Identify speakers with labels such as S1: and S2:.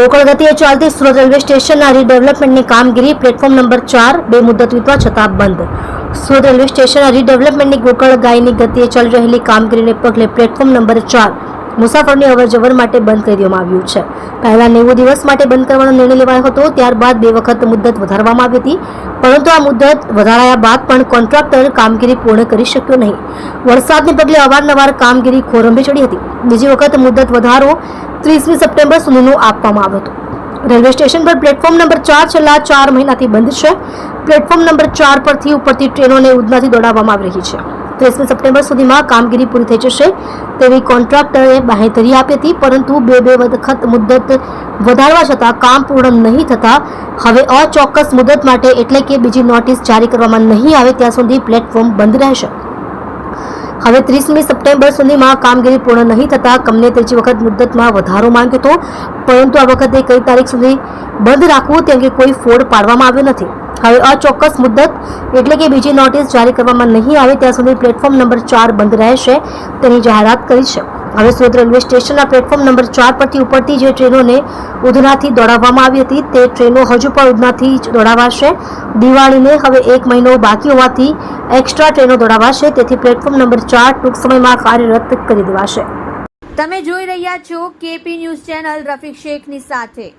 S1: રોકડ ગતિએ ચાલતી સુરત રેલવે સ્ટેશનના રીડેવલપમેન્ટની કામગીરી પ્લેટફોર્મ નંબર 4 બે મુદ્દત વીતવા છતાં બંધ. સુરત રેલવે સ્ટેશનના રીડેવલપમેન્ટની ગોકળ ગાયની ગતિએ ચાલી રહેલી કામગીરીને પગલે પ્લેટફોર્મ નંબર 4 મુસાફરોની અવરજવર માટે બંધ કરી દેવામાં આવ્યું છે. પહેલા 90 દિવસ માટે બંધ કરવાનો નિર્ણય લેવાયો હતો. ત્યારબાદ 2 વખત મુદ્દત વધારવામાં આવી હતી, પરંતુ આ મુદ્દત વધારાયા બાદ પણ કોન્ટ્રાક્ટર કામગીરી પૂર્ણ કરી શક્યો નહીં. વરસાદને પગલે અવારનવાર કામગીરી ખોરંભે ચડી હતી. બીજી વખત મુદ્દત વધારો 30મી સપ્ટેમ્બર સુધીનો આપવામાં આવ્યો હતો. રેલવે સ્ટેશન પર પ્લેટફોર્મ નંબર 4 છેલ્લા 4 મહિનાથી બંધ છે. પ્લેટફોર્મ નંબર 4 પરથી ઉપરથી ટ્રેનોને ઉધનાથી દોડાવવામાં આવી રહી છે. 30મી સપ્ટેમ્બર સુધીમાં કામગીરી પૂરી થઈ જશે તેવી કોન્ટ્રાક્ટરે બાંહેધરી આપી હતી, પરંતુ બે વખત મુદ્દત વધારવા છતાં કામ પૂર્ણ નહીં થતા હવે અચોક્કસ મુદ્દત માટે એટલે કે બીજી નોટિસ જારી કરવામાં નહીં આવે ત્યાં સુધી પ્લેટફોર્મ બંધ રહેશે. હવે 30મી સપ્ટેમ્બર સુધીમાં કામગીરી પૂર્ણ નહીં થતા કંપનીએ ત્રીજી વખત મુદ્દતમાં વધારો માંગ્યો હતો, પરંતુ આ વખતે કઈ તારીખ સુધી બંધ રાખવું તે અંગે કોઈ ફોડ પાડવામાં આવ્યો નથી. હવે અચોક્કસ મુદ્દત એટલે કે બીજી નોટિસ જારી કરવામાં નહીં આવે ત્યાં સુધી પ્લેટફોર્મ નંબર 4 બંધ રહેશે તેની જાહેરાત કરી છે. હવે સુરત રેલવે સ્ટેશનના પ્લેટફોર્મ નંબર 4 પરથી ઉપરથી જે ટ્રેનોને ઉધનાથી દોડાવવામાં આવી હતી તે ટ્રેનો હજુ પણ ઉધનાથી જ દોડાવાશે. દિવાળીને હવે 1 મહિનો બાકી હોવાથી એક્સ્ટ્રા ટ્રેનો દોડાવાશે, તેથી પ્લેટફોર્મ નંબર 4 ટૂંક સમયમાં કાર્યરત કરી દેવાશે.
S2: તમે જોઈ રહ્યા છો કેપી ન્યૂઝ ચેનલ રફીક શેખની સાથે.